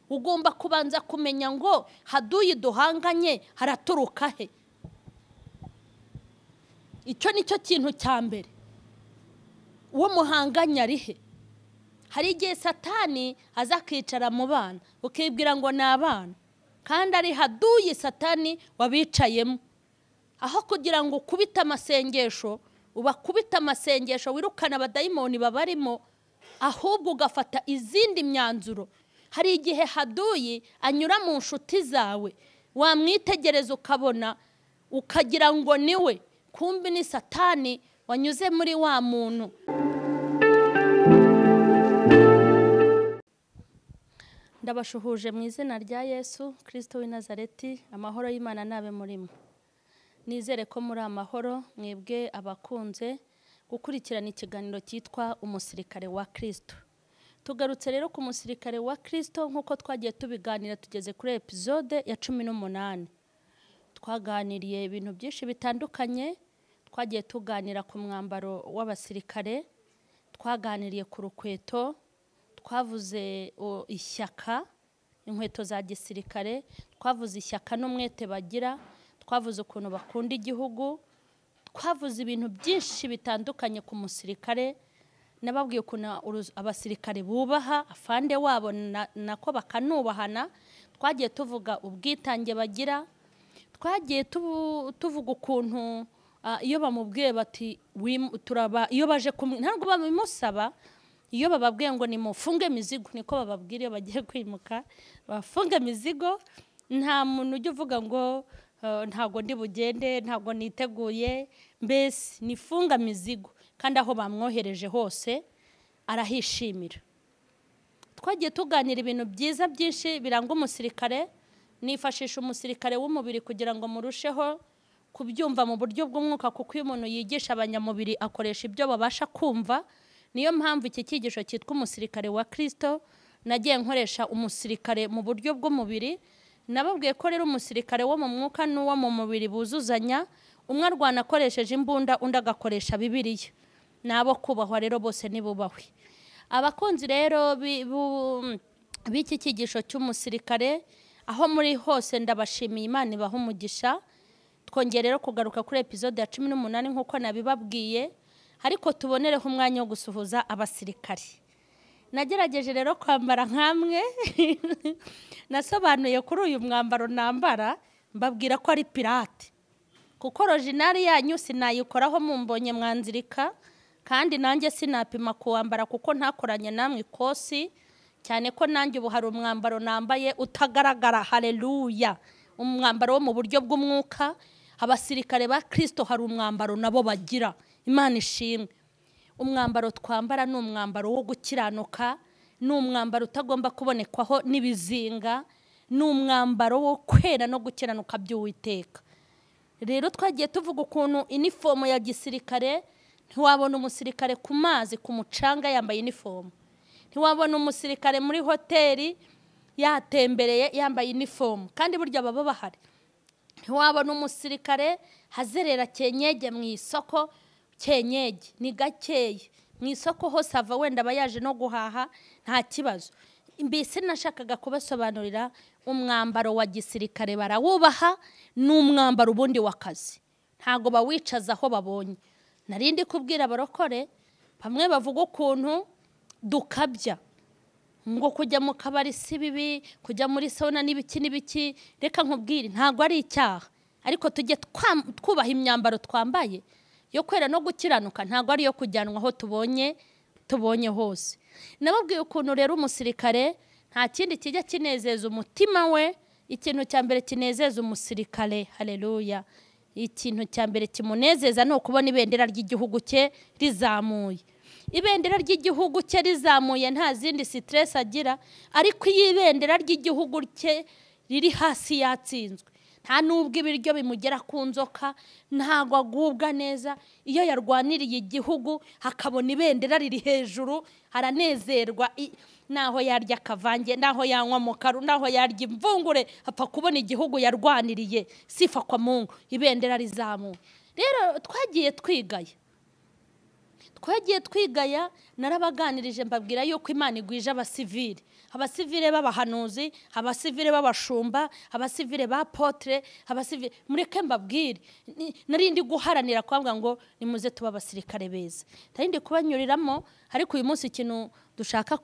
ugomba kubanza kumenya ngo haduyi duhanganye haraturuka he. Icyo nicyo kintu cya mbere. Uwo muhanganya ari he? Hari igihe Satani aza kwicara mu bana ukibwira ngo ni abana, kandi ari haduyi Satani wabicayemo. Aho kugira ngo ukubite amasengesho, ubakubita amasengesho wirukana abadayimoni babarimo, ahubwo ugafata izindi myanzuro. Hari igihe haduyi anyura mu nshuti zawe, wamwitegereza ukabona ukagira ngo niwe, kumbi ni Satani wanyuze muri wa muntu. Ndabashuhuje mu izina rya Yesu Kristo w'i Nazareti. Amahoro y'Imana nabe murimo. Nizere ko muri amahoro, mwebwe abakunze gukurikirana ikiganiro cyitwa Umusirikare wa Kristo. Tugarutse rero ku musirikare wa Kristo nk'uko twagiye tubiganira, tugeze kuri episode ya 18. Twaganiriye ibintu byinshi bitandukanye. Twagiye tuganira ku mwambaro w'abasirikare, twaganiriye ku rukweto, twavuze ishyaka, inkweto za gisirikare, twavuze ishyaka n'umwete bagira, twavuze ukuntu bakunda igihugu, twavuze ibintu byinshi bitandukanye ku musirikare. Nababwiye ukuntu abasirikare bubaha afande wabo nako bakanubahana. Twagiye tuvuga ubwitange bagira, twagiye tuvuga ukuntu iyo bamubwiye bati turaba, iyo baje ntabwo babimusaba, iyo bababwiye ngo nimufunge imizigo, niko bababwira iyo bagiye kwimuka, bafunge imizigo. Nta muntu ujya uvuga ngo ntago ndi bugende, ntago niteguye, mbese nifunga imizigo, kandi aho bamwohereje hose arahishimira. Twagiye tuganira ibintu byiza byinshi biranga umusirikare. Nifashisha umusirikare w'umubiri kugira ngo murusheho kubyumva mu buryo bw'umwuka, kuko iyo umuntu yigisha abanyamubiri akoresha ibyo babasha kumva. Niyo mpamvu iki cyigisho cyitwa Umusirikare wa Kristo nagiye nkoresha umusirikare mu buryo bw'umubiri. Nababwiye ko rero umusirikare wo mu mwuka n'uwo mu mubiri buzuzanya. Umwe arwana akoresheje imbunda, undi agakoresha Bibiliya. Nabo kubahwa rero bose nibubahwe. Abakunzi rero b'iki cyigisho cy'umusirikare, aho muri hose ndabashimiye, Imana ibahe umugisha. Twongeye rero kugaruka kuri episode ya 18 nk'uko nabibabwiye, ariko tubonereho umwanya wo gusuhuza abasirikare. Nagerageje rero kwambara nkamwe. Nasobanuye kuri uyu mwambaro nambara, mbabwira ko ari pirate, kuko original yanyu sinayikoraho mumbonye mwanzirika, kandi nanjye sinapima kuwambara kuko ntakoranye namwe ikosi, cyane ko nanjye ubu hari umwambaro nambaye utagaragara. Haleluya! Umwambaro wo mu buryo bw'umwuka. Abasirikare ba Kristo hari umwambaro nabo bagira. Imana ishimwe. Umwambaro twambara ni umwambaro wo gukiranuka, ni umwambaro utagomba kubonekwaho n'ibizinga, ni umwambaro wo kwera no gukiranuka by'Uwiteka. Rero twagiye tuvuga ukuntu inifomo ya gisirikare, ntiwabona umusirikare ku mazi ku mucanga yambaye inifomo, ntiwabona umusirikare muri hoteli yatembereye yambaye inifomo, kandi burya baba bahari. Ntiwabona umusirikare hazerera kenyege mu isoko, kenyege ni gakeye mu isoko hose ava wenda bayaje no guhaha nta kibazo. Mbese nashakaga kubasobanurira umwambaro wa gisirikare barawubaha, n'umwambaro ubundi w'akazi, ntago bawicaza aho babonye. Narindi kubwira abarokore, bamwe bavuga ukuntu dukabya ngo kujya mu kabari si bibi, kujya muri sauna n'ibiki. Reka nkubwire, ntago ari icyaha, ariko tujye twubaha imyambaro twambaye yo kwera no gukiranuka, ntago ari yo kujyanwa aho tubonye hose. Nababwiye ukuntu rero umusirikare nta kindi kijya kinezeza umutima we. Ikintu cya mbere kinezeza umusirikare, haleluya, ikintu cya mbere kimunezeza ni ukubona ibendera ry'igihugu cye rizamuye. Ibendera ry'igihugu cye rizamuye nta zindi stress agira, ariko iyo ibendera ry'igihugu cye riri hasi yatsinzwe, nta nubwo ibiryo bimugera ku nzoka, ntago agubwa neza. Iyo yarwaniriye igihugu hakabona ibendera riri hejuru, haranezerwa. Naho yarya akavange, naho yanywa mukaru, naho yarya imvungure, apfa kubona igihugu yarwaniriye. Sifa kwa Mungu, ibendera rizamuye. Rero twagiye twigaya, narabaganirije mbabwira yuko Imana igwije abasivili. abasivile b'abahanuzi, abasivile b'abashumba, abasivile ba potre, abasivile mureke mbabwire narindi guharanira kwambwa ngo nimuze tuba abasirikare beza. Narindi kubanyuriramo ariko uyu munsi ikintu dushaka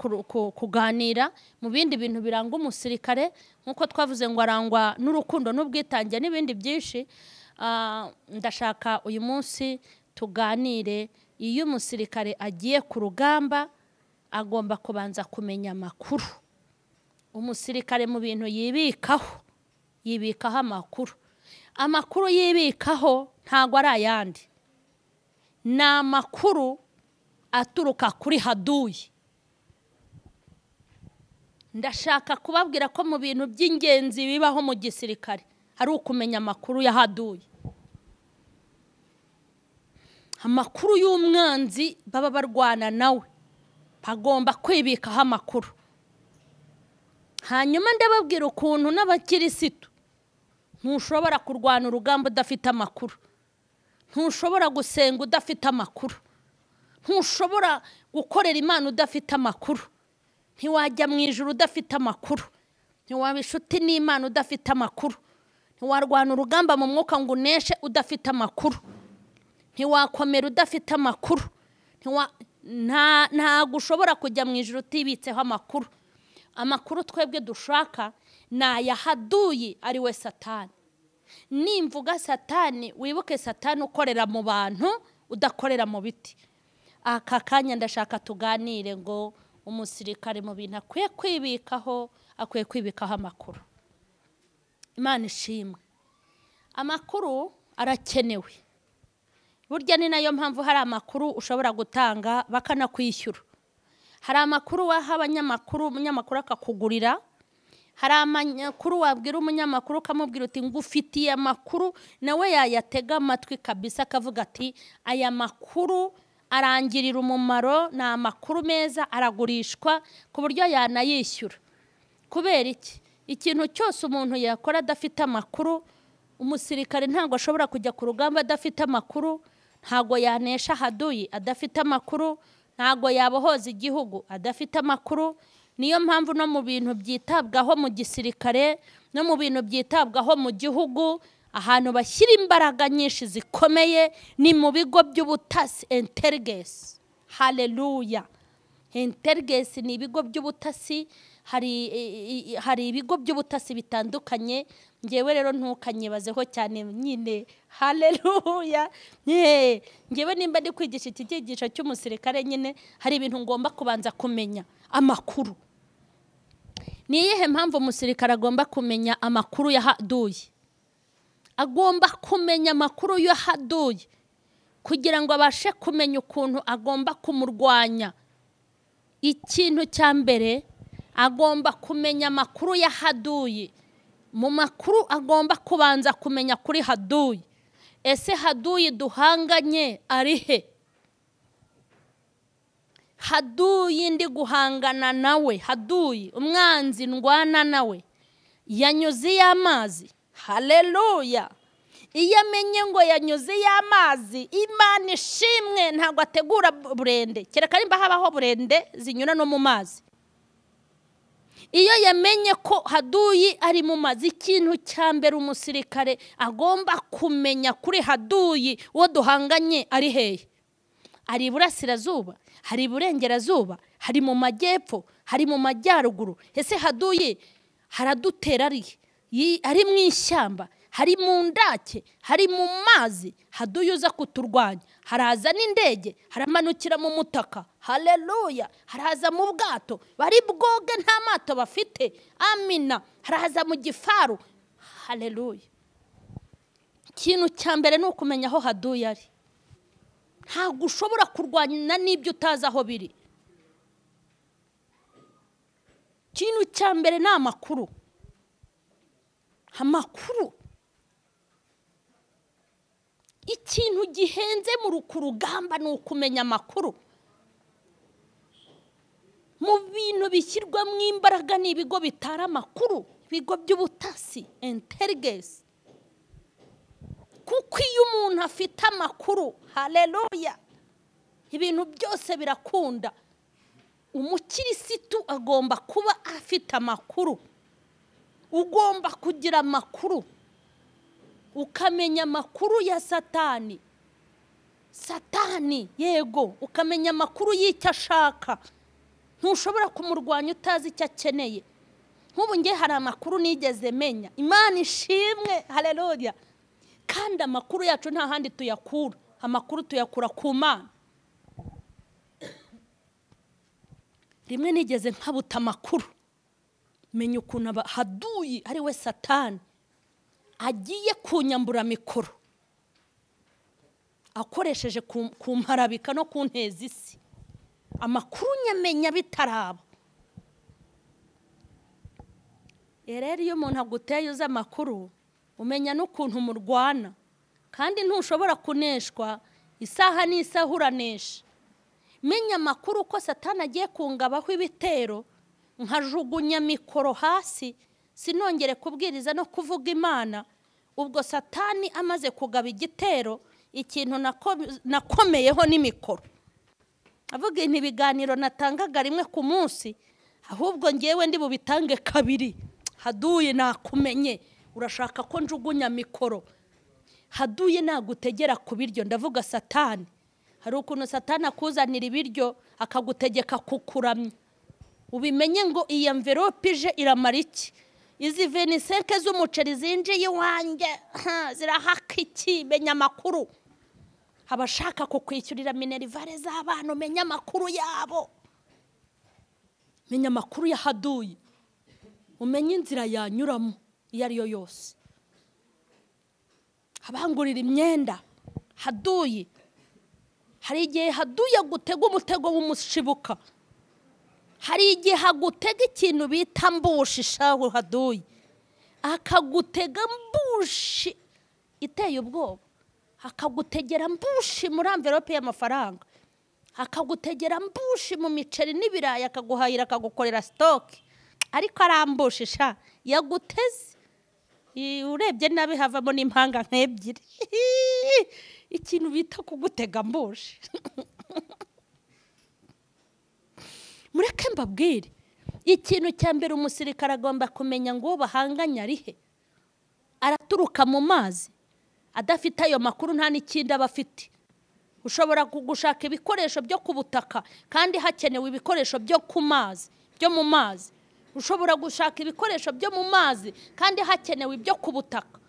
kuganira mu bindi bintu biranga umusirikare nkuko twavuze ngo arangwa n'urukundo n'ubwitange n'ibindi byinshi. Ndashaka uyu munsi tuganire iyo umusirikare agiye ku rugamba agomba kubanza kumenya amakuru. Umusirikare mu bintu yibikaho amakuru yibikaho ntago ari ayandi, ni amakuru aturuka kuri haduyi. Ndashaka kubabwira ko mu bintu by'ingenzi bibaho mu gisirikare hari ukumenya amakuru ya haduyi, amakuru y'umwanzi baba barwana nawe bagomba kwibikaho amakuru. Hanyuma ndababwira ukuntu n'abakirisitu ntushobora kurwana urugamba udafite amakuru, ntushobora gusenga udafite amakuru, ntushobora gukorera Imana udafite amakuru, ntiwajya mu ijuru udafite amakuru, ntiwaba inshuti n'Imana udafite amakuru, ntiwarwana urugamba mu mwuka ngo uneshe udafite amakuru, ntiwakomera udafite amakuru, ntago ushobora kujya mu ijuru utibitseho amakuru. Amakuru twebwe dushaka ni aya haduyi ari we Satani. Nimvuga Satani wibuke Satani ukorera mu bantu udakorera mu biti. Aka kanya ndashaka tuganire ngo umusirikare mu bintu akwiye kwibikaho amakuru. Imana ishimwe. Amakuru arakenewe. Burya ni nayo mpamvu hari amakuru ushobora gutanga bakanakwishyura. Hari amakuru waha abanyamakuru, umunyamakuru akakugurira. Hari amakuru wabwira umunyamakuru ukamubwira uti ngufitiye amakuru, nawe yayatega amatwi kabisa akavuga ati aya makuru arangirira umumaro, ni amakuru meza, aragurishwa ku buryo yanayishyura. Kubera iki? Ikintu cyose umuntu yakora adafite amakuru, umusirikare ntabwo ashobora kujya ku rugamba adafite amakuru, ntabwo yanesha haduyi adafite amakuru, ntabwo yabohoza igihugu adafite amakuru. Niyo mpamvu no mu bintu byitabwaho mu gisirikare no mu bintu byitabwaho mu gihugu, ahantu bashyira imbaraga nyinshi zikomeye ni mu bigo by'ubutasi, intelligence. Haleluya. Intelligence ni ibigo by'ubutasi. Hari ibigo by'ubutasi bitandukanye. Ngewe rero ntukanyibazeho cyane nyine. Haleluya. Ngewe nimba ndi kwigisha iki cyigisho cy'umusirikare nyine hari ibintu ngomba kubanza kumenya amakuru. Ni iyihe mpamvu umusirikare agomba kumenya amakuru ya haduyi? Agomba kumenya amakuru ya haduyi kugira ngo abashe kumenya ukuntu agomba kumurwanya. Ikintu cya mbere agomba kumenya amakuru ya haduyi. Mu makuru agomba kubanza kumenya kuri haduyi. Ese haduyi duhanganye ari he? Haduyi ndi guhangana nawe, haduyi umwanzi ndwana nawe yanyuze y'amazi. Haleluya. Iyo amenye ngo yanyuze y'amazi, Imana ishimwe, ntabwo ategura burende, kereka nimba habaho burende zinyura no mu mazi. Iyo yamenye ko haduyi ari mu mazi, ikintu cya mbere umusirikare agomba kumenya kuri haduyi uwo duhanganye ari hehe. Ari iburasirazuba, hari iburengerazuba, hari mu majyepfo, hari mu majyaruguru. Ese haduyi haradutera ari mu ishyamba, hari mu ndake, hari mu mazi. Haduyi uza kuturwanya, haraza n'indege, haramanukira mu mutaka. Haleluya. Haraza mu bwato, bari bwoge nta mato bafite. Amina. Haraza mu gifaru. Haleluya. Ikintu cya mbere ni ukumenya aho haduyi ari. Ntabwo ushobora kurwanya n'ibyo utazi aho biri. Ikintu cya mbere ni amakuru. Amakuru. Ikintu gihenze mu rugamba ni ukumenya amakuru. Mu bintu bishyirwa mu imbaraga ni ibigo bitara amakuru, ibigo by'ubutasi, intelligence. Kuko iyo umuntu afite amakuru, haleluya, ibintu byose birakunda. umukirisitu agomba kuba afite amakuru. Ugomba kugira amakuru, ukamenya amakuru ya Satani. Satani, yego, ukamenya amakuru y'icyo ashaka. Ntushobora kumurwanya utazi icyo akeneye. Nk'ubu nge hari amakuru nigeze menya. Imana ishimwe, haleluya. Kandi amakuru yacu nta handi tuyakura. Amakuru tuyakura ku Mana. Rimwe nigeze nkabuta amakuru. Menya ukuntu haduyi ari we Satani agiye kunyambura mikoro, akoresheje kumparabika no kunteza isi. Amakuru nyamenya bitaraba. Rero iyo umuntu aguteye uza amakuru, umenya n'ukuntu murwana, kandi ntushobora kuneshwa isaha n'isaha uranesha. Menya amakuru ko Satani agiye kungabaho ibitero, nkajugunya mikoro hasi, sinongere kubwiriza no kuvuga Imana. Ubwo Satani amaze kugaba igitero, ikintu nakomeyeho ni mikoro. Avuga ibiganiro natangaga rimwe ku munsi, ahubwo ngewe ndi bubitange kabiri. Haduye nakumenye, urashaka ko njugunya mikoro. Haduye nagutegera ku biryo, ndavuga Satani. Hari ukuntu Satani akuzanira ibiryo akagutegeka kukuramya. Ubimenye ngo iyi envelope ije iramara iki? Izi 25 z'umuceri zinjiye iwanjye zirahaka iki? Menya amakuru. Abashaka kukwishyurira minerivare z'abana, menya amakuru yabo. Menya amakuru ya Haduyi, umenye inzira yanyuramo iyo ari yo yose. Abangurira imyenda, Haduyi. Hari igihe Haduyi agutega umutego w'umushibuka. Hari igihe hagutega ikintu bita mbushi. Shaho Haduyi akagutega mbushi iteye ubwoba. Akagutegera mbushi muri envelope y'amafaranga, akagutegera mbushi mu miceri n'ibiraya, akaguhayira, akagukorera stock. Ariko arambushisha yaguteze. Urebye nabi havamo n'impanga nk'ebyiri. Ikintu bita kugutega mbushi. Mureke mbabwire, ikintu cya mbere umusirikare agomba kumenya ngo bahanganya arihe. Araturuka mu mazi. Adafite ayo makuru nta n'ikindi aba afite. Ushobora gushaka ibikoresho byo ku butaka kandi hakenewe ibikoresho byo ku mazi, byo mu mazi. Ushobora gushaka ibikoresho byo mu mazi kandi hakenewe ibyo ku butaka.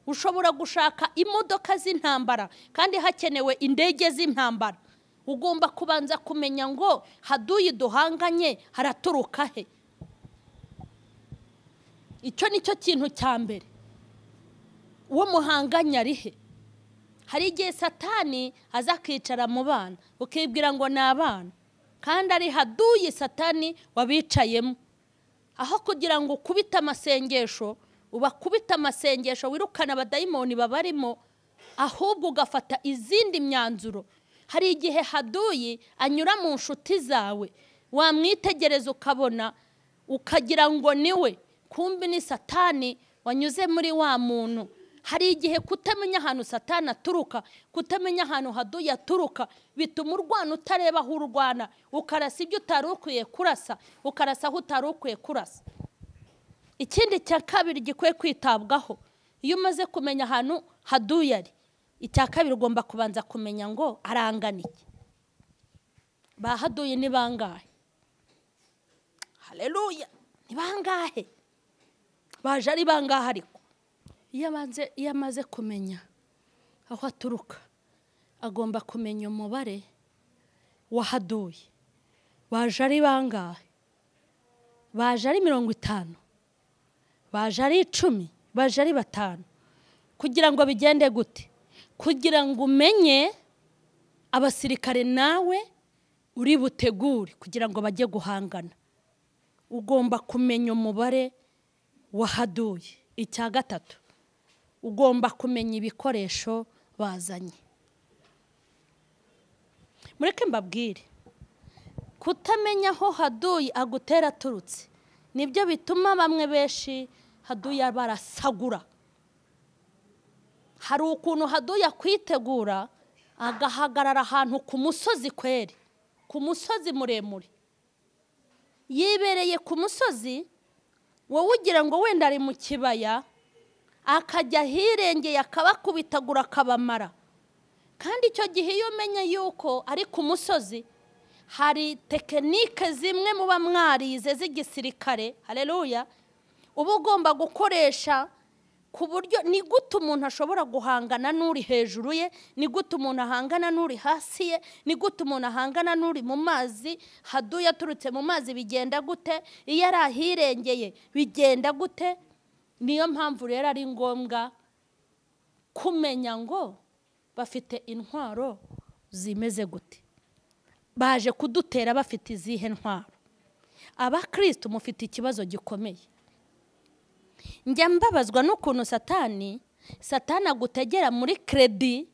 Ushobora gushaka imodoka z'intambara kandi hakenewe indege z'intambara. Ugomba kubanza kumenya ngo Haduyi duhanganye haraturuka he. Icyo nicyo kintu cya mbere. Uwo muhanganya arihe. Hari igihe Satani aza kwicara mu bana, ukibwira ngo ni abana, kandi ari Haduyi Satani wabicayemo. Aho kugira ngo ukubita amasengesho, ubakubita amasengesho wirukana abadayimoni babarimo, ahubwo ugafata izindi myanzuro. Hari igihe Haduyi anyura mu nshuti zawe, wamwitegereza ukabona, ukagira ngo niwe, kumbi ni Satani wanyuze muri wa muntu. Hari igihe kutamenya ahantu Satani aturuka, kutamenya ahantu Haduyi aturuka, bituma urwana utareba aho urwana, ukarasa ibyo utari ukwiye kurasa, ukarasa aho utari ukwiye kurasa. Ikindi cya kabiri gikwiye kwitabwaho, iyo umaze kumenya ahantu Haduyi ari, icya kabiri ugomba kubanza kumenya ngo arangana iki. Ba Haduyi ni bangahe? Haleluya, ni bangahe? Baje ari bangahe ariko? Iyo amaze kumenya aho aturuka, agomba kumenya umubare wa Haduyi. Baje ari bangahe? Baje ari 50, baje ari 10, baje ari 5. Kugira ngo bigende gute? Kugira ngo umenye abasirikare nawe uri butegure kugira ngo bajye guhangana, ugomba kumenya umubare wa Haduyi. Icya gatatu, ugomba kumenya ibikoresho bazanye. Mureke mbabwire, kutamenya aho Haduyi agutera turutse nibyo bituma bamwe benshi Haduyi barasagura. Hari ukuntu Haduyi akwitegura agahagarara ahantu ku musozi kweri, ku musozi muremure, yibereye ku musozi, wowe ugira ngo wenda ari mu kibaya, akajya hirengeye akabakubitagura akabamara. Kandi icyo gihe iyo umenye yuko ari ku musozi, hari tekinike zimwe muba mwarize z'igisirikare, haleluya, uba ugomba gukoresha ku buryo ni gute umuntu ashobora guhangana n'uri hejuru ye, ni gute umuntu ahangana n'uri hasi ye, ni gute umuntu ahangana n'uri mu mazi, haduye aturutse mu mazi bigenda gute, iyo ari ahirengeye bigenda gute. Niyo mpamvu rero ari ngombwa kumenya ngo bafite intwaro zimeze gute, baje kudutera bafite izihe ntwaro. Abakristo mufite ikibazo gikomeye. Njya mbabazwa n'ukuntu satani agutegera muri kredi,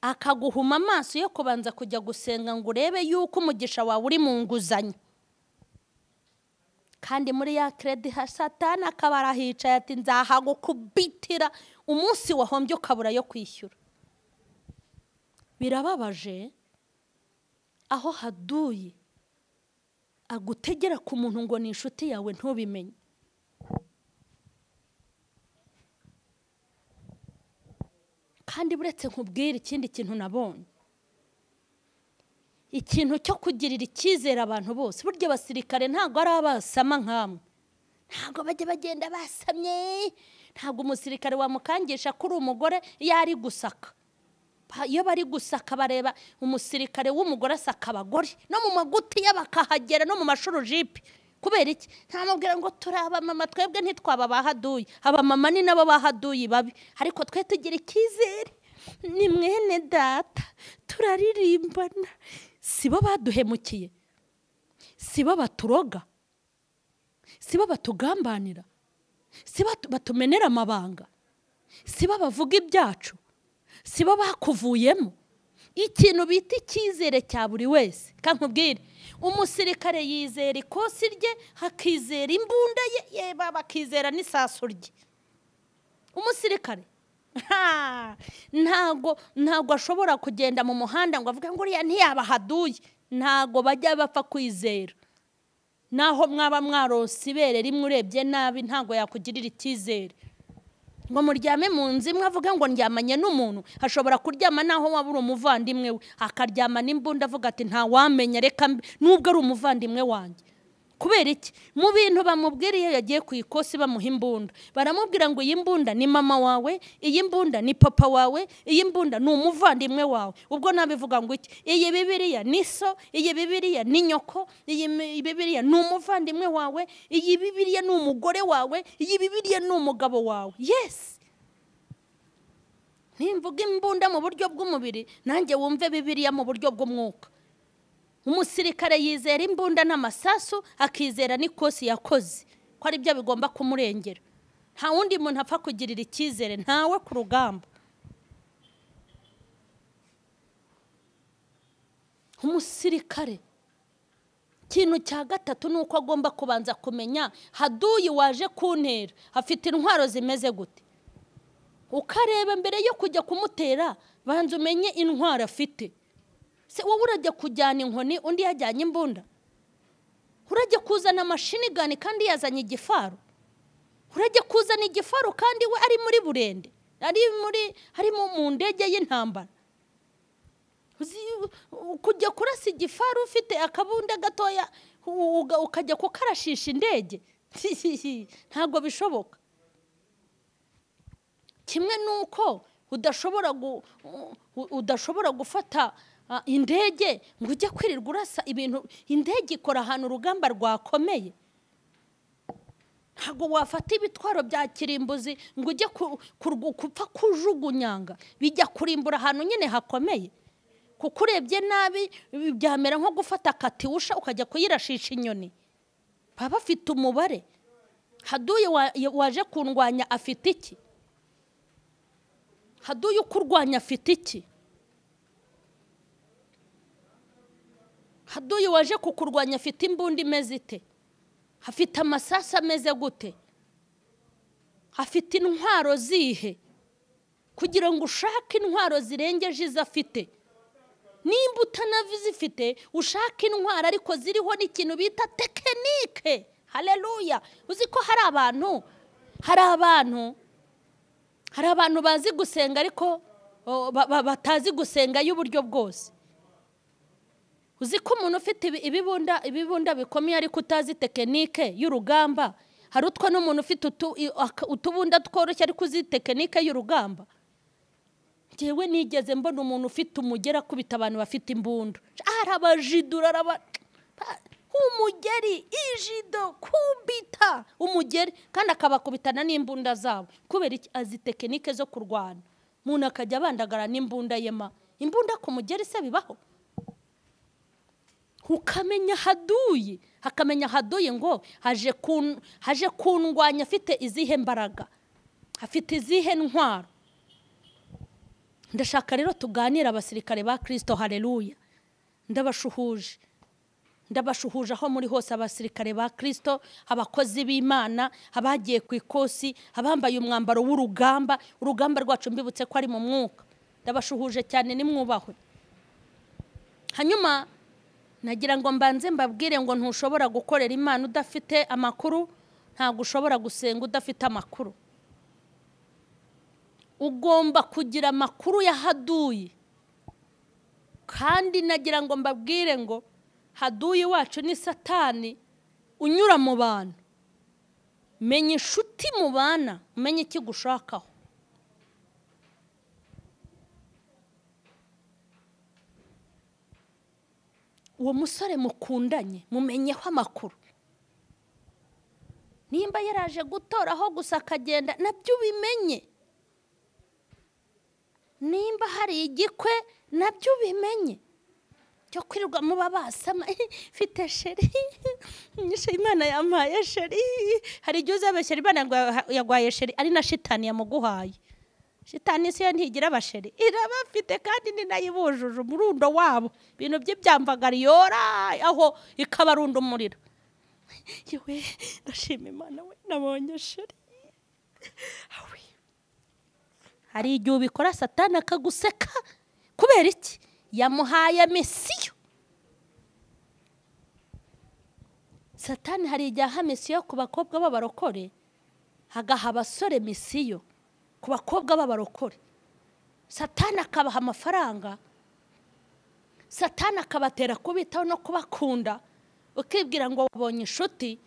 akaguhuma amaso yo kubanza kujya gusenga ngo urebe yuko umugisha wawe uri mu nguzanyo. Kandi muri ya kredi satani akaba arahicaye ati nzahagukubitira umunsi wahombye ukabura yo kwishyura. Birababaje aho haduye agutegera ku muntu ngo ni inshuti yawe ntubimenye. Kandi buretse nkubwira ikindi kintu nabonye, ikintu cyo kugirira icyizere abantu bose. Burya abasirikare ntabwo ari abasama nkamwe, ntabwo bajya bagenda basamye. Ntabwo umusirikare wamukangisha kuri umugore iyo ari gusaka. Iyo bari gusaka bareba umusirikare w'umugore asaka abagore no mu maguti y'abakahagera no mu mashurujipi. Kubera iki? Ntamubwira ngo turaba mama twebwe ntitwaba bahaduye. Abamama ni nabo bahaduye babi, ariko twe tugira icyizere. Ni mwene data turaririmbana. Sibo baduhemukiye, sibo baturoga, sibo batugambanira, sibo batumenera amabanga, sibo bavuga ibyacu, sibo bakuvuyemo. Ikintu bita icyizere cya buri wese. Kankubwire, umusirikare yizera ikosi rye, hakizera imbunda ye, bakizera n'isasu rye. Umusirikare ntago ashobora kugenda mu muhanda ngo avuge ngo uriya ntiyabahaduye. Ntago bajya bapfa kwizera. Naho mwaba mwarose ibere rimwe urebye nabi, ntago yakugirira icyizere. Ngo muryame mu nzu imwe avuga ngo ndyamanye n'umuntu, ashobora kuryama naho wabura umuvandimwe we, akaryama n'imbunda avuga ati nta wamenya, reka nubwo ari umuvandimwe wanjye. Kubera iki? Mu bintu bamubwiriye yagiye ku ikosi bamuha imbunda, baramubwira ngo iyi mbunda ni mama wawe, iyi mbunda ni papa wawe, iyi mbunda ni umuvandimwe wawe. Ubwo nabivuga ngo iki? Iyi Bibiliya ni so, iyi Bibiliya ni nyoko, iyi Bibiliya ni umuvandimwe wawe, iyi Bibiliya ni umugore wawe, iyi Bibiliya ni umugabo wawe. Yes. Nimvuga imbunda mu buryo bw'umubiri, nanjye wumve Bibiliya mu buryo bw'umwuka. Umusirikare yizera imbunda n'amasasu, akizera n'ikosi yakoze ko ari byo bigomba kumurengera. Nta wundi muntu apfa kugirira icyizere, ntawe ku rugamba. Umusirikare ikintu cya gatatu ni uko agomba kubanza kumenya haduyi waje kuntera afite intwaro zimeze gute. Ukareba mbere yo kujya kumutera, banza umenye intwaro afite. Se wowe urajya kujyana inkoni, undi yajyanye imbunda? Urajya kuzana mashini gani kandi yazanye igifaru? Urajya kuzana igifaru kandi we ari muri burende, ari mu ndege y'intambara? Kujya kurasa igifaru ufite akabunda gatoya ukajya kukarashisha indege? Ntabwo bishoboka. Kimwe nuko udashobora gufata indege ngo ujye kwirirwa urasa ibintu. Indege ikora ahantu urugamba rwakomeye. Ntabwo wafata ibitwaro bya kirimbuzi ngo ujye kupfa kujugunyanga, bijya kurimbura ahantu nyine hakomeye. Kuko urebye nabi byamera nko gufata katiwusha ukajya kuyirashisha inyoni. Baba bafite umubare. Haduye waje kundwanya afite iki? Haduye ukurwanya afite iki? Haduye waje kukurwanya afite imbunda imeze ite? Afite amasasa ameze gute? Afite intwaro zihe? Kugira ngo ushake intwaro zirengeje izo afite, nimba utanazifite ushaka intwara ariko ziriho n'ikintu bita tekinike. Haleluya. Uzi ko hari abantu bazi gusenga ariko batazi gusenga y'uburyo bwose. Uzi ko umuntu ufite ibibunda bikomeye ariko utazi tekinike y'urugamba, hari utwo n'umuntu ufite utubunda tworoshye ariko uzi tekinike y'urugamba. Jewe nigeze mbona umuntu ufite umugera kubita abantu bafite imbunda, arabajidura umugeri, ijido kubita umugeri, kandi akabakubitana n'imbunda zabo kubera iki? Azi tekinike zo kurwana. Umuntu akajya abandagara n'imbunda yema. Imbunda ku mugeri se bibaho? Ukamenya haduye ngo haje kundwanya, afite izihe mbaraga, afite izihe ntwaro. Ndashaka rero tuganira abasirikare ba Kristo. Haleluya. Ndabashuhuje aho muri hose, abasirikare ba Kristo, abakozi b'Imana, abagiye ku ikosi, abambaye umwambaro w'urugamba. Urugamba rwacu mbibutse ko ari mu mwuka. Ndabashuhuje cyane, nimwubahwe. Hanyuma nagira ngo mbanze mbabwire ngo ntushobora gukorera Imana udafite amakuru, ntabwo ushobora gusenga udafite amakuru. Ugomba kugira amakuru yahaduye. Kandi nagira ngo mbabwire ngo haduye wacu ni Satani unyura mu bantu. Menya inshuti mubana, umenye iki gushakaho. Uwo musore mukundanye mumenyeho amakuru. Nimba yaraje gutoraho gusa akagenda, nabyo bimenye. Nimba hari igikwe, nabyo bimenye. Cyo kwirirwa muba basama, mfite sheri, Imana yampaye sheri. Hari igihe uzabeshyera Imana ngo yagwaye sheri ari na shitani yamuguhaye. Shitani se ntigira abasheri, irabafite kandi ni nayibujuje umurundo wabo. Ibintu by'ibyamvagari yora aho ikabarunda umuriro. Yewe ndashima Imana, we nabonye sheri. Hari igihe ubikora Satani akaguseka. Kubera iki? Yamuhaye misiyo. Satani hari igihe aha misiyo ku bakobwa b'abarokore, hagaha abasore misiyo ku bakobwa b'abarokore. Satani akabaha amafaranga, Satani akabatera kubitaho no kubakunda. Ukibwira ngo wabonye inshuti,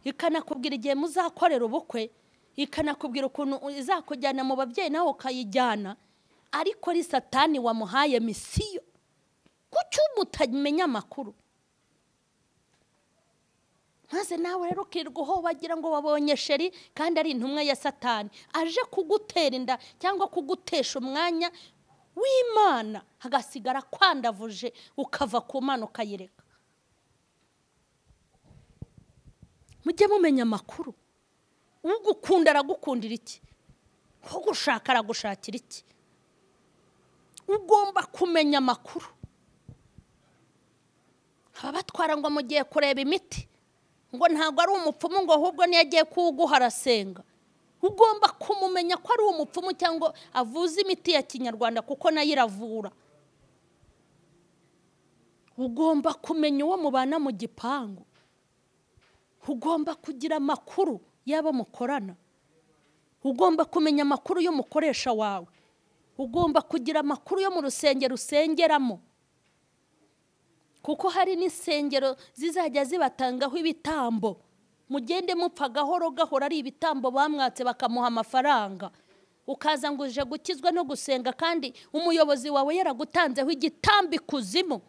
ikanakubwira igihe muzakorera ubukwe, ikanakubwira ukuntu izakujyana mu babyeyi nawe ukayijyana, ariko ari Satani wamuhaye misiyo. Kuki mutamenya amakuru? Maze nawe rero ukirwaho bagira ngo wabonye sheri kandi ari intumwa ya Satani aje kugutera inda cyangwa kugutesha umwanya w'Imana, hagasigara kwandavuje ukava ku Mana ukayireka. Mujye mumenya amakuru. Ugukunda aragukundira iki? Ugushaka aragushakira iki? Ugomba kumenya amakuru. Abatwara ngo mugiye kureba imiti, ngo ntabwo ari umupfumu, ngo ahubwo niyo agiye kuguha arasenga. Ugomba kumumenya ko ari umupfumu cyangwa avuza imiti ya Kinyarwanda, kuko nayo iravura. Ugomba kumenya uwo mubana mu gipangu. Ugomba kugira amakuru yabo mukorana. Ugomba kumenya amakuru y'umukoresha wawe. Ugomba kugira amakuru yo mu rusengero usengeramo, kuko hari n'insengero zizajya zibatangaho ibitambo. Mugende mupfa gahoro gahora ari ibitambo bamwatse bakamuha amafaranga. Ukaza ngo uje gukizwa no gusenga kandi umuyobozi wawe yaragutanzeho igitambo ikuzimu.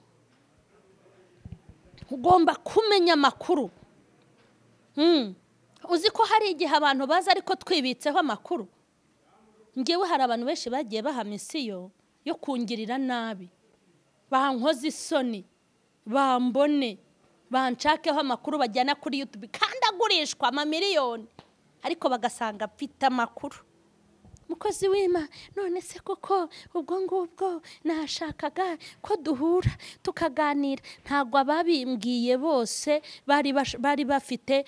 Ugomba kumenya amakuru. Uzi ko hari igihe abantu baza ariko twibitseho amakuru. Ngewe hari abantu benshi bagiye baha misiyo yo kungirira nabi, bankoze isoni, bambone, bancakeho amakuru bajyana kuri YouTube kandi agurishwa amamiliyoni, ariko bagasanga mfite amakuru. Mukozi w'Imana, none se koko ubwo ngubwo nashakaga ko duhura tukaganira? Ntabwo ababimbwiye bose bari bafite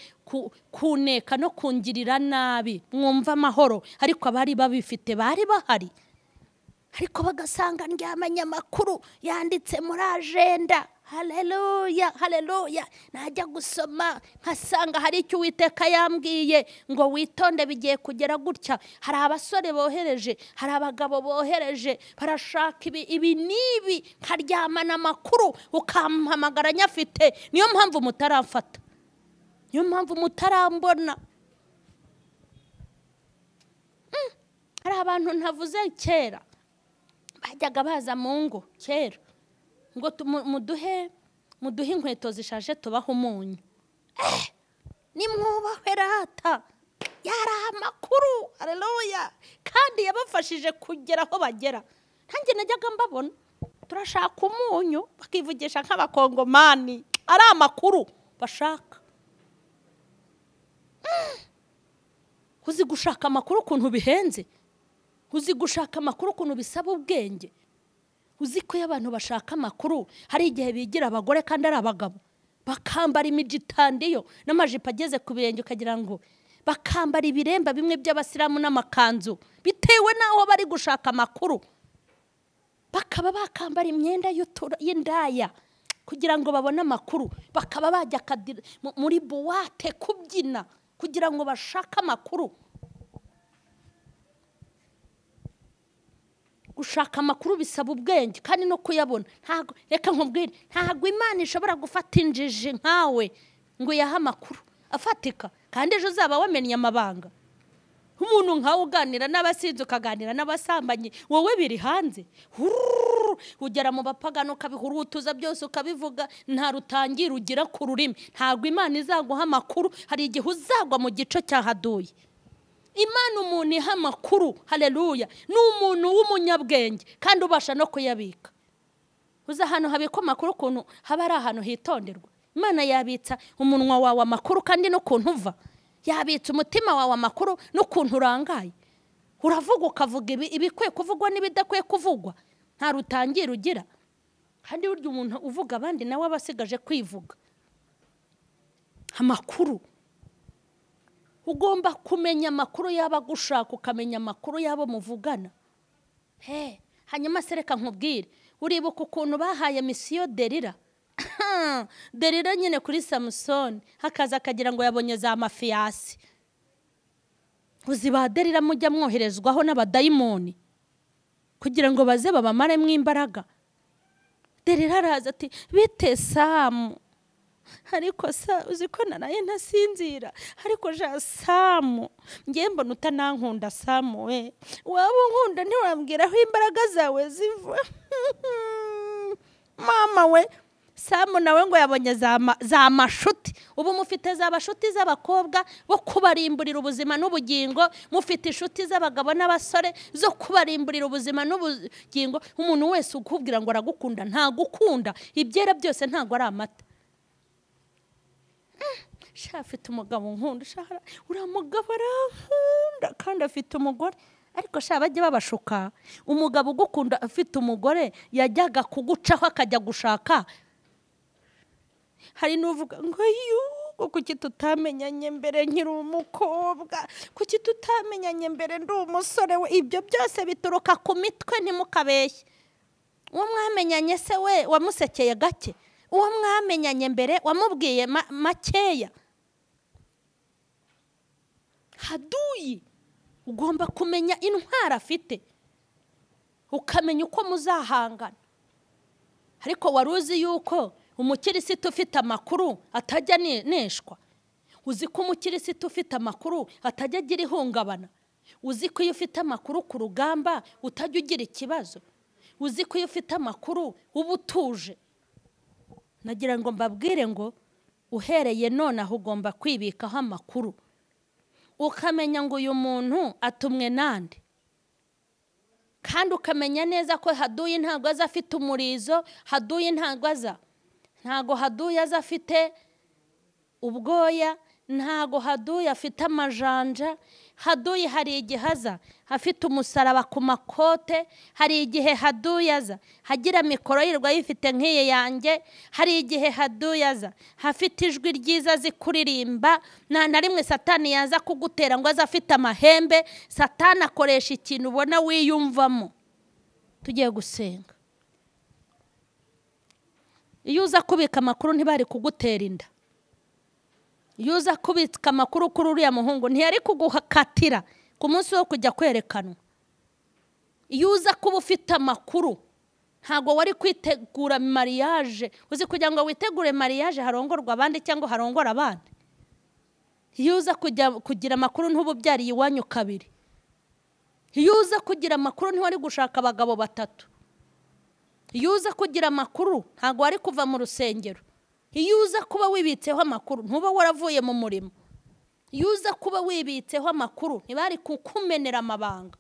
kuneka no kungirira nabi. Mwumva amahoro, ariko abari babifite bari bahari. ariko bagasanga ndyamanye amakuru yanditse muri agenda. Haleluya, haleluya. Najya gusoma nkasanga hari icyo Uwiteka yambwiye ngo witonde bigiye kugera gutya. Hari abasore bohereje, hari abagabo bohereje, barashaka ibi nibi, nkaryamana amakuru ukampamagara nyafite. Niyo mpamvu mutaramfata, niyo mpamvu mutarambona. Hari abantu ntavuze kera bajyaga baza mu ngo kera ngo muduhe inkweto zishaje tubaho umunyu. Nimwubahwe rata, yari amakuru. Haleluya. Kandi yabafashije kugera aho bagera. Ntange najyaga mbabona turashaka umunyu bakivugisha nk'abakongomani, ari amakuru bashaka. Uzi gushaka amakuru ukuntu bihenze, uzi gushaka amakuru ukuntu bisaba ubwenge. Uzi ko abantu bashaka amakuru hari igihe bigira abagore kandi ari abagabo, bakambara imijitandiyo n'amajipo ageze ku birenge ukagira ngo bakambara ibiremba bimwe by'abasilamu n'amakanzu, bitewe n'aho bari gushaka amakuru. Bakaba bakambara imyenda y'indaya kugira ngo babone amakuru, bakaba bajya muri buwate kubyina kugira ngo bashake amakuru. Gushaka amakuru bisaba ubwenge kandi no kuyabona. Ntago reka nkubwire, ntago Imana ishobora gufata injiji nkawe ngo yaha amakuru afatika kandi ejo uzaba wamenye amabanga. Umuntu nkawe uganira n'abasinzi ukaganira n'abasambanyi, wowe biri hanze. Ugera mu bapagano ukabihurutuza byose ukabivuga, nta rutangira ugira ku rurimi. Ntago Imana izaguha amakuru, hari igihe uzagwa mu gico cyahaduye. Imana umuntu iha amakuru, haleluya, ni umuntu w'umunyabwenge kandi ubasha no kuyabika. Uza ahantu habika amakuru ukuntu haba ari ahantu hitonderwa. Imana yabitsa umunwa wawe amakuru kandi n'ukuntu uva, yabitsa umutima wawe amakuru n'ukuntu urangaye. Uravuga ukavuga ibikwiye kuvugwa n'ibidakwiye kuvugwa, nta rutangira ugira. Kandi burya umuntu uvuga abandi nawe abasigaje kwivuga. Amakuru ugomba kumenya amakuru y'abagushaka, ukamenya amakuru y'abo muvugana. Hanyuma sereka nkubwire, uribuka ukuntu bahaye misiyo Delila. Delila nyine kuri Samusoni, hakaza akagira ngo yabonye za mafiyasi. Uzi ba Delila mujya mwoherezwaho n'abadayimoni kugira ngo baze babamaremo imbaraga. Delila araza ati bite Samu, ariko uzi ko naraye ntasinzira, ariko ja Samu ngiye mbona utanankunda Samu we, waba unkunda ntiwambwira aho imbaraga zawe ziva. Mama we, Samu nawe ngo yabonye za mashuti. Ubu mufite za bashuti z'abakobwa bo kubarimburira ubuzima n'ubugingo, mufite inshuti z'abagabo n'abasore zo kubarimburira ubuzima n'ubugingo. Umuntu wese ukubwira ngo aragukunda ntagukunda, ibyera byose ntago ari amata. Afite umugabo nkunda, uriya mugabo arankunda kandi afite umugore. Ariko bajya babashuka, umugabo ugukunda afite umugore yajyaga kugucaho akajya gushaka. Hari n'uvuga ngo yuko kuki tutamenyanye mbere nkiri umukobwa, kuki tutamenyanye mbere ndi umusore we. Ibyo byose bituruka ku mitwe, ntimukabeshye. Uwo mwamenyanye se we wamusekeye gake, uwo mwamenyanye mbere wamubwiye makeya. Haduyi ugomba kumenya intwara afite, ukamenya uko muzahangana. Ariko waruzi yuko umukirisitu ufite amakuru atajya neshwa? Uzi ko umukirisitu ufite amakuru atajya agira ihungabana? Uzi ko iyo ufite amakuru ku rugamba utajya ugira ikibazo? Uzi ko iyo ufite amakuru uba utuje? Nagira ngo mbabwire ngo uhereye none aho ugomba kwibikaho amakuru, ukamenya ngo uyu muntu atumwe nande, kandi ukamenya neza ko haduye ntago aza afite umurizo. Haduye ntago haduye aza afite ubwoya, ntago haduye afite amajanja. Haduye hari igihe aza afite umusaraba ku makote, hari igihe haduye aza hagira mikoro yirwa yifite nk'iye yanjye, hari igihe haduye aza hafite ijwi ryiza zikuririmba. Na rimwe Satani yaza kugutera ngo aza afite amahembe. Satani akoresha ikintu ubona wiyumvamo. tugiye gusenga. Iyo uza kubika amakuru ntibari kugutera inda. Iyo uza kubika amakuru kuri uriya muhungu ntiyari kuguhakatira ku munsi wo kujya kwerekanwa. Iyo uza kuba ufite amakuru ntago wari kwitegura mariage. Uzi kugira ngo witegure mariage harongorwa abandi cyangwa harongora abandi. Iyo uza kugira amakuru ntububyariye iwanyu kabiri. Iyo uza kugira amakuru ntiwari gushaka abagabo batatu. Iyo uza kugira amakuru ntago wari kuva mu rusengero. Iyo uza kuba wibitseho amakuru ntuba waravuye mu murimo. Iyo uza kuba wibitseho amakuru ntibari kukumenera amabanga.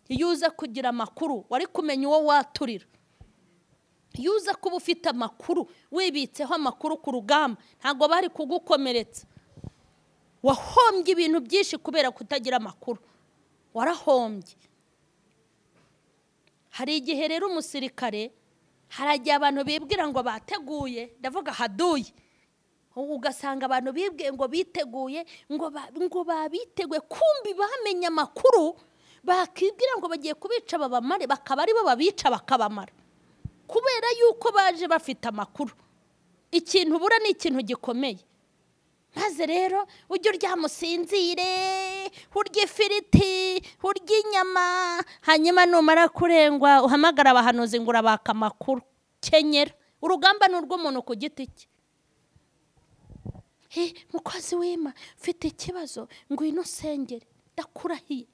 Iyo uza kugira amakuru wari kumenya uwo waturira. Iyo uza kuba ufite amakuru wibitseho amakuru ku rugamba ntago bari kugukomeretsa. Wahombye ibintu byinshi kubera kutagira amakuru. Warahombye. Hari igihe rero umusirikare haragiye abantu bibwira ngo bateguye, ndavuga haduye. Ugasanga abantu bibwiye ngo biteguye, ngo babiteguye, kumbi bamenye amakuru, bakibwira ngo bagiye kubica babamare, bakaba ari bo babica bakabamara. Kubera yuko baje bafite amakuru. Ikintu bura ni ikintu gikomeye. Maze rero ujye uryamusinzire, urya ifiriti, urya inyama, hanyuma numara kurengwa uhamagara abahanuzi ngo urabaka amakuru. Kenyera. Urugamba ni urw'umuntu ku giti cye. Mukozi w'Imana mfite ikibazo, ngwino sengere, ndakurahiye.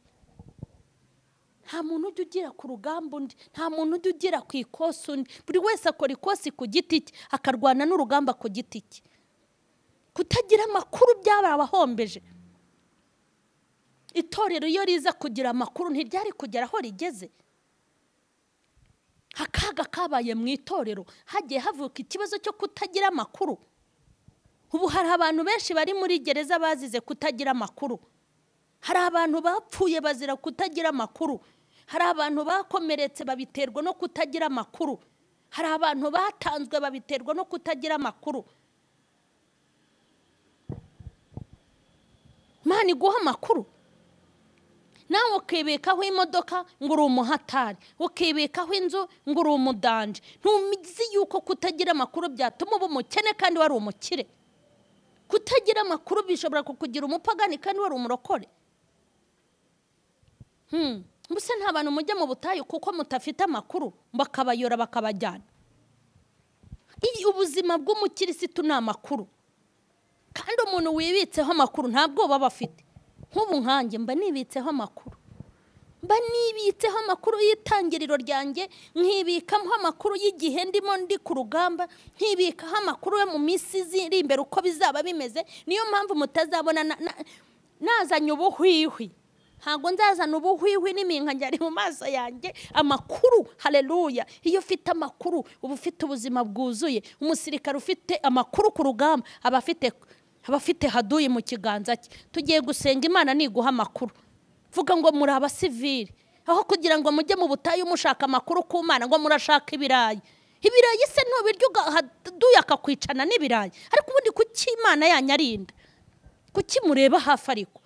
Nta muntu ujya ugira ku rugamba undi, nta muntu ujya ugira ku ikosi undi. Buri wese akora ikosi ku giti cye, akarwana n'urugamba ku giti cye. Kutagira amakuru byarabahombeje. Itorero iyo riza kugira amakuru ntiryari kugera aho rigeze. Akaga kabaye mu itorero, hagiye havuka ikibazo cyo kutagira amakuru. Ubu hari abantu benshi bari muri gereza bazize kutagira amakuru. Hari abantu bapfuye bazira kutagira amakuru. Hari abantu bakomeretse babiterwa no kutagira amakuru. Hari abantu batanzwe babiterwa no kutagira amakuru. Imana iguha amakuru. Nawe ukibikaho imodoka ngo uri umuhatari, ukibikaho inzu ngo uri umudanje. Ntumizi yuko kutagira amakuru byatuma uba umukene kandi wari umukire. Kutagira amakuru bishobora kukugira umupagani kandi wari umurokore. Mbese nta bantu mujya mu butayu kuko mutafite amakuru bakabayora bakabajyana. Ubuzima bw'umukirisitu ni amakuru. Kandi umuntu wibitseho amakuru ntabwo baba bafite. Nk'ubu nkanjye mba nibitseho amakuru. Mba nibitseho amakuru y'itangiriro ryanjye, nkibikaho amakuru y'igihe ndimo ndi ku rugamba, nkibikaho amakuru yo mu minsi iri imbere uko bizaba bimeze. Niyo mpamvu mutazabona nazanye ubuhwihwi. Ntabwo nzazana ubuhwihwi n'iminkanyari mu maso yanjye. Amakuru, haleluya. Iyo ufite amakuru uba ufite ubuzima bwuzuye. Umusirikare ufite amakuru ku rugamba aba afite haduye mu kiganza cye. Tugiye gusenga, Imana niguha amakuru. Vuga ngo muri abasivili, aho kugira ngo mujye mu butayu mushaka amakuru ku Mana ngo murashaka ibirayi. Ibirayi se ntubiryo haduye akakwicana n'ibirayi. Ariko ubundi kuki Imana yanyarinda? Kuki mureba hafi ariko?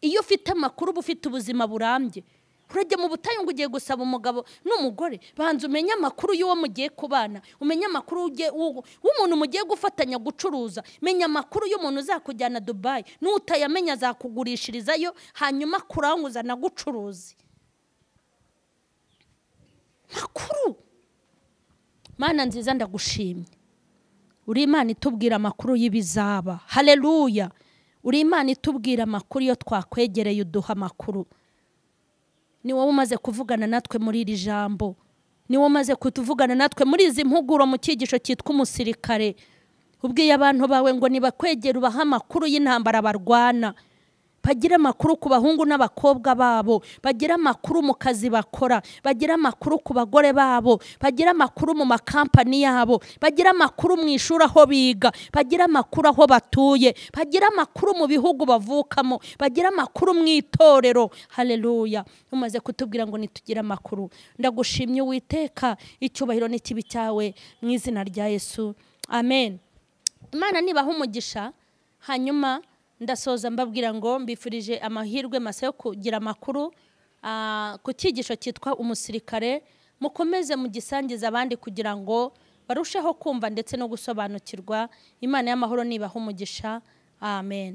Iyo ufite amakuru uba ufite ubuzima burambye. Urajya mu butayu ngo ugiye gusaba umugabo n'umugore, banza umenye amakuru y'uwo mugiye kubana, umenye amakuru w'umuntu mugiye gufatanya gucuruza, menya amakuru y'umuntu uzakujyana Dubai, n'utayamenya azakugurishirizayo hanyuma kuranguza na gucuruzi. Makuru. Mana nziza ndagushimye. Uri Imana itubwira amakuru y'ibizaba. Haleluya. Uri Imana itubwira amakuru yo twakwegereye uduha amakuru. Ni wowe umaze kuvugana natwe muri iri jambo. Ni wowe umaze kutuvugana natwe muri izi mpuguro mu cyigisho cyitwa Umusirikare. Ubwiye abantu bawe ngo nibakwegera ubaha amakuru y'intambara barwana. Bagira amakuru ku bahungu n'abakobwa babo, bagira amakuru mu kazi bakora, bagira amakuru ku bagore babo, bagira amakuru mu makampani yabo, bagira amakuru mu ishuri aho biga, bagira amakuru aho batuye, bagira amakuru mu bihugu bavukamo, bagira amakuru mu itorero. Haleluya. Umaze kutubwira ngo nitugira amakuru. Ndagushimye Uwiteka, icyubahiro n'ikibi cyawe mu izina rya Yesu. Amen. Imana nibaha umugisha. Hanyuma ndasoza mbabwira ngo mbifurije amahirwe masa yo kugira amakuru ku cyigisho cyitwa Umusirikare. mukomeze mugisangiza abandi kugira ngo barusheho kumva ndetse no gusobanukirwa. Imana y'amahoro nibahe umugisha. Amen.